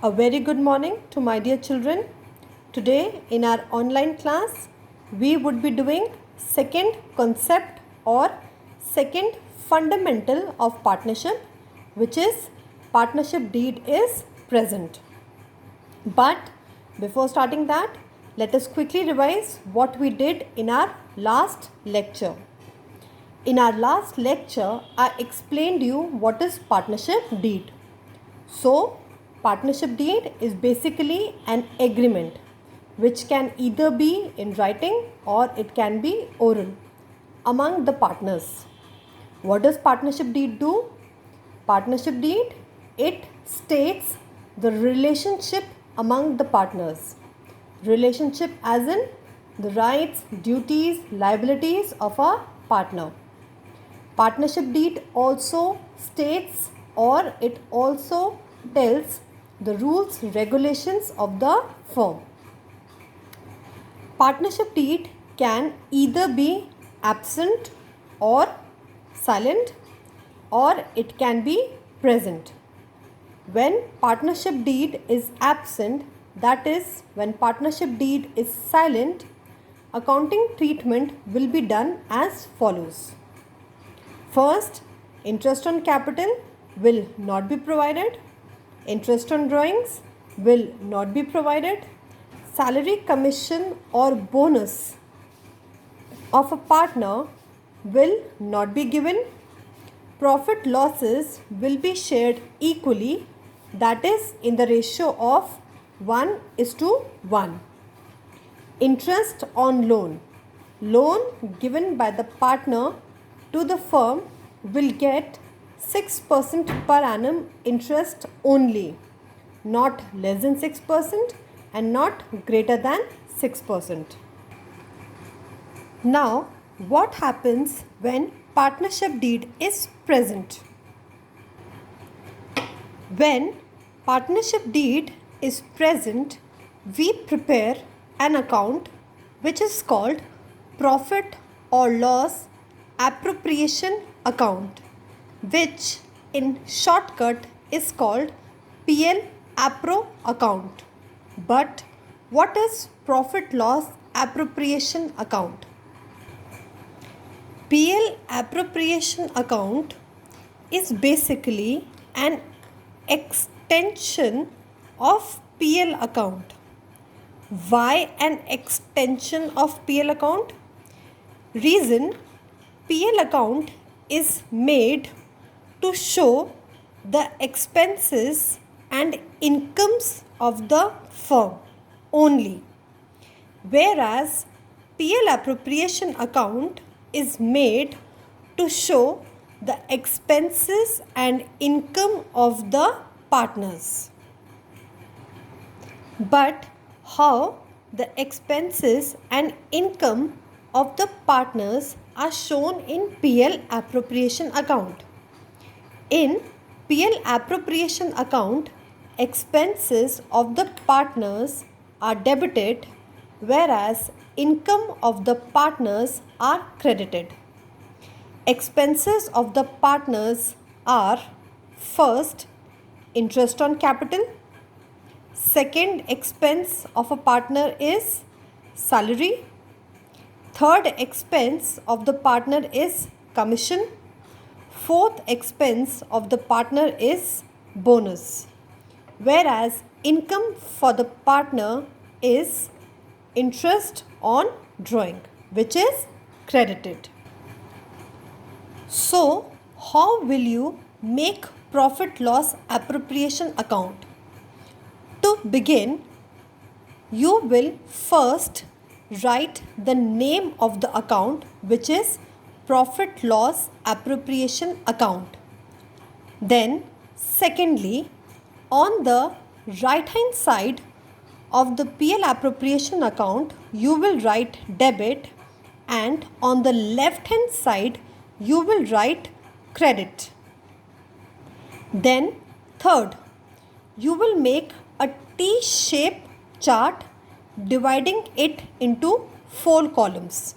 A very good morning to my dear children. Today in our online class we would be doing second concept or second fundamental of partnership, which is partnership deed is present. But before starting that, let us quickly revise what we did in our last lecture. In our last lecture, I explained you what is partnership deed. So, partnership deed is basically an agreement which can either be in writing or it can be oral among the partners. What does partnership deed do? Partnership deed, it states the relationship among the partners. Relationship as in the rights, duties, liabilities of a partner. Partnership deed also states or it also tells the rules, regulations of the firm. Partnership deed can either be absent or silent, or it can be present. When partnership deed is absent, that is, when partnership deed is silent, accounting treatment will be done as follows. First, interest on capital will not be provided. Interest on drawings will not be provided. Salary, commission or bonus of a partner will not be given. Profit losses will be shared equally, that is in the ratio of 1:1. Interest on loan. Loan given by the partner to the firm will get 6% per annum interest only, not less than 6% and not greater than 6%. Now, what happens when partnership deed is present? When partnership deed is present, we prepare an account which is called profit or loss appropriation account, which in shortcut is called PL Appro account. But what is profit loss appropriation account? PL appropriation account is basically an extension of PL account. Why an extension of PL account? Reason: PL account is made to show the expenses and incomes of the firm only, whereas PL appropriation account is made to show the expenses and income of the partners. But how the expenses and income of the partners are shown in PL appropriation account? In PL appropriation account, expenses of the partners are debited, whereas income of the partners are credited. Expenses of the partners are: first, interest on capital. Second expense of a partner is salary. Third expense of the partner is commission. Fourth expense of the partner is bonus, whereas income for the partner is interest on drawing, which is credited. So, how will you make profit loss appropriation account? To begin, you will first write the name of the account, which is profit loss appropriation account. Then, secondly, on the right hand side of the PL appropriation account, you will write debit, and on the left hand side, you will write credit. Then, third, you will make a T-shaped chart dividing it into 4 columns.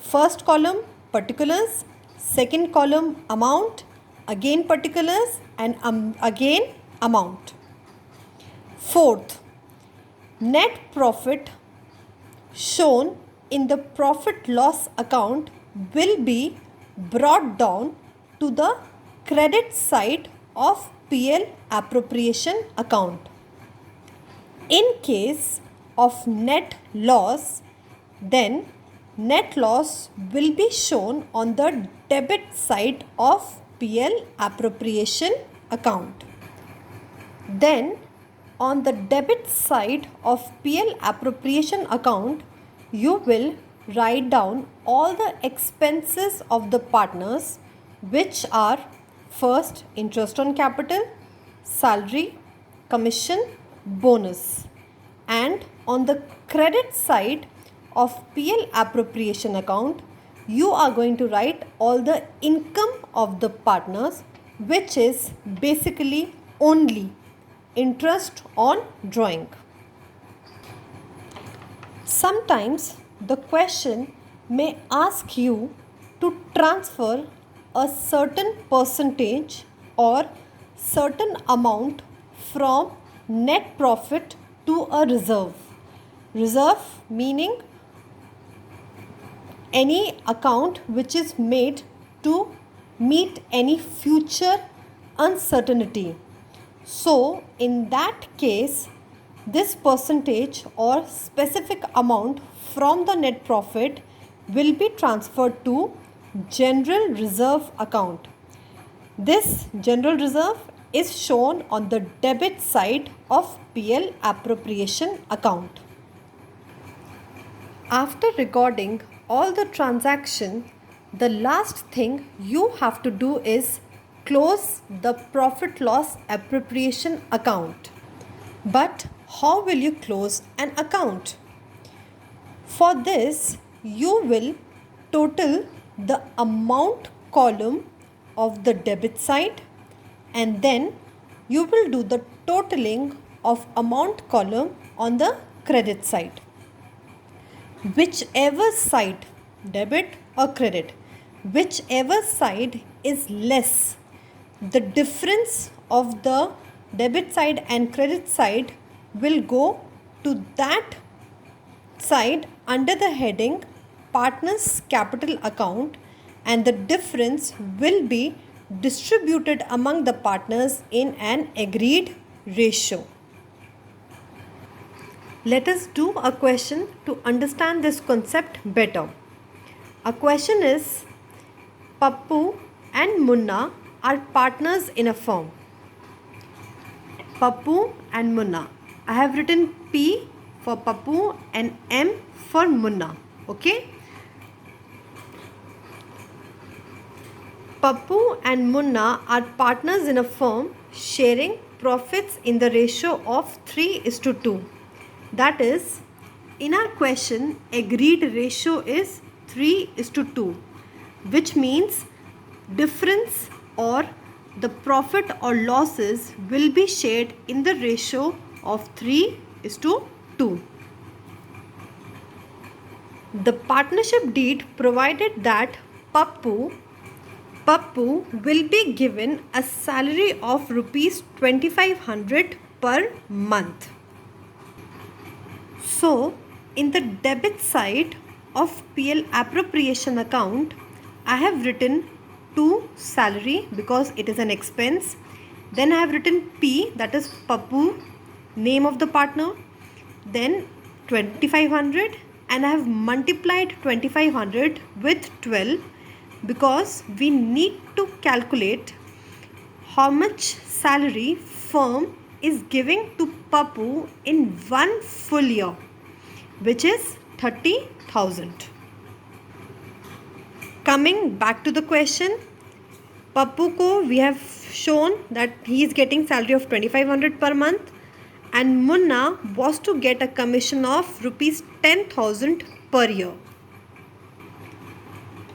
First column, particulars. Second column, amount. Again particulars and again amount. Fourth, net profit shown in the profit loss account will be brought down to the credit side of PL appropriation account. In case of net loss, then net loss will be shown on the debit side of PL appropriation account. Then on the debit side of PL appropriation account, you will write down all the expenses of the partners, which are first interest on capital, salary, commission, bonus. And on the credit side of PL appropriation account, you are going to write all the income of the partners, which is basically only interest on drawing. Sometimes the question may ask you to transfer a certain percentage or certain amount from net profit to a reserve. Reserve meaning any account which is made to meet any future uncertainty. So in that case, this percentage or specific amount from the net profit will be transferred to general reserve account. This general reserve is shown on the debit side of PL appropriation account. After recording all the transaction, the last thing you have to do is close the profit loss appropriation account. But how will you close an account? For this, you will total the amount column of the debit side, and then you will do the totaling of amount column on the credit side. Whichever side, debit or credit, whichever side is less, the difference of the debit side and credit side will go to that side under the heading partners capital account, and the difference will be distributed among the partners in an agreed ratio. Let us do a question to understand this concept better. A question is, Pappu and Munna are partners in a firm. Pappu and Munna. I have written P for Pappu and M for Munna. Okay. Pappu and Munna are partners in a firm sharing profits in the ratio of 3:2. That is, in our question, agreed ratio is 3:2, which means difference or the profit or losses will be shared in the ratio of 3:2. The partnership deed provided that Pappu will be given a salary of rupees 2500 per month. So, in the debit side of PL appropriation account, I have written to salary because it is an expense. Then I have written P, that is Pappu, name of the partner. Then 2500, and I have multiplied 2500 with 12 because we need to calculate how much salary firm is giving to Pappu in one full year, which is 30,000. Coming back to the question, Pappu ko we have shown that he is getting salary of 2500 per month, and Munna was to get a commission of rupees 10,000 per year.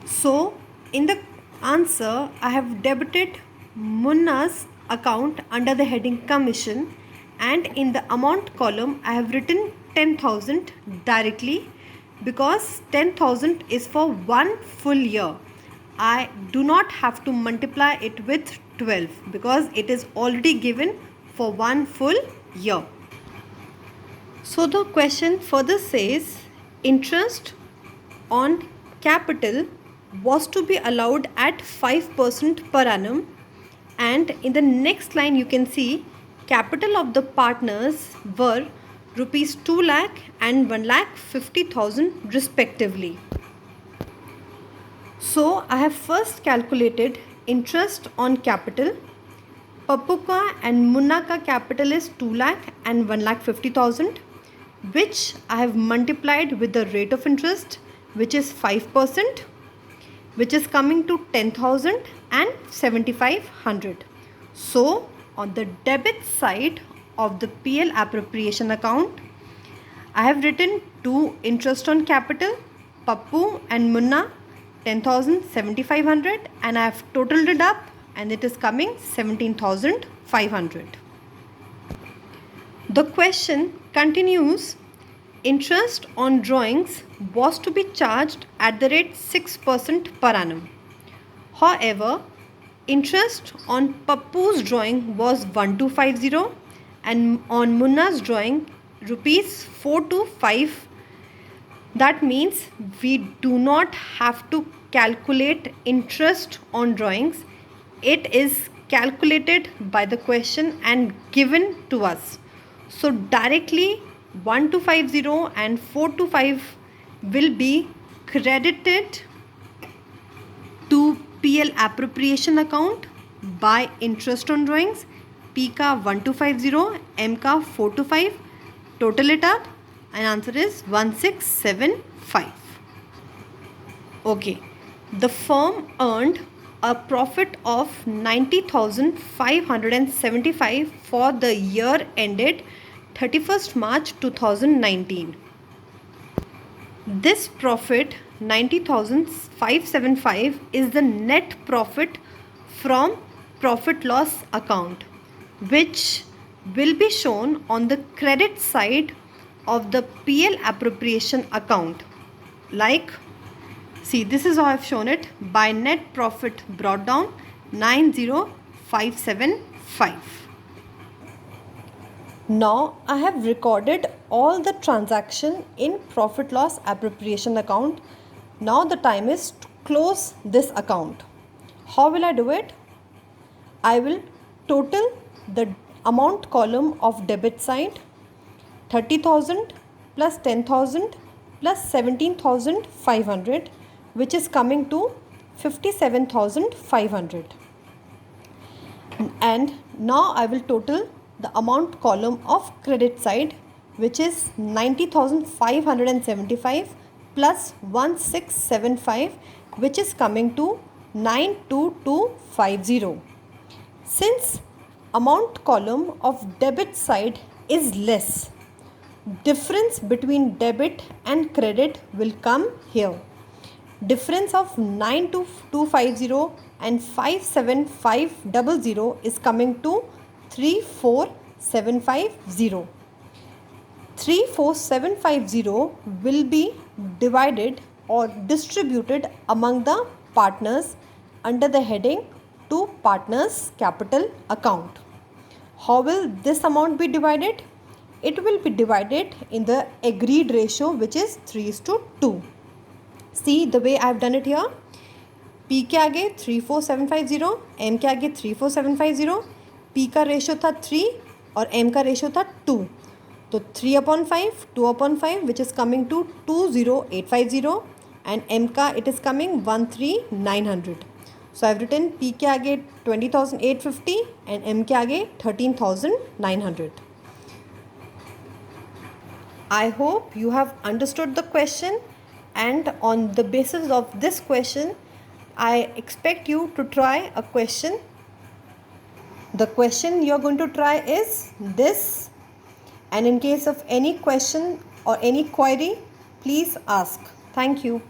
So in the answer, I have debited Munna's account under the heading commission, and in the amount column I have written 10,000 directly because 10,000 is for one full year. I do not have to multiply it with 12 because it is already given for one full year. So the question further says interest on capital was to be allowed at 5% per annum, and in the next line you can see capital of the partners were rupees 2 lakh and 1,50,000 respectively. So I have first calculated interest on capital. Pappu ka and Munna ka capital is 2 lakh and 1,50,000, which I have multiplied with the rate of interest, which is 5%, which is coming to 10,000 and 7,500. So on the debit side of the PL appropriation account, I have written 2 interest on capital, Pappu and Munna 10,000, 7,500, and I have totaled it up and it is coming 17,500. The question continues, interest on drawings was to be charged at the rate 6% per annum. However, interest on Pappu's drawing was 1,250 and on Munna's drawing rupees 425. That means we do not have to calculate interest on drawings. It is calculated by the question and given to us. So directly 1,250 and 425 will be credited to PL appropriation account by interest on drawings. P ka 1,250, M ka 425. Total it up and answer is 1,675. Okay, the firm earned a profit of 90,575 for the year ended 31st March 2019. This profit 90,575 is the net profit from profit loss account, which will be shown on the credit side of the PL appropriation account. Like, see, this is how I have shown it by net profit brought down 90,575. Now I have recorded all the transaction in profit loss appropriation account. Now the time is to close this account. How will I do it? I will total the amount column of debit side, 30,000 plus 10,000 plus 17,500, which is coming to 57,500. And now I will total the amount column of credit side, which is 90,575 plus 1,675, which is coming to 92250. Since amount column of debit side is less, difference between debit and credit will come here. Difference of 92250 and 57500 is coming to 34750. 34750 will be divided or distributed among the partners under the heading to partners capital account. How will this amount be divided? It will be divided in the agreed ratio, which is 3:2. See the way I have done it here. P के आगे 34750, M के आगे 34750. P का ratio था 3 और M का ratio था 2. तो 3/5, 2/5, which is coming to 20850, and M का it is coming 13900. So I have written P के आगे 20,850 and M के आगे 13,900. I hope you have understood the question, and on the basis of this question I expect you to try a question. The question you are going to try is this, and in case of any question or any query, please ask. Thank you.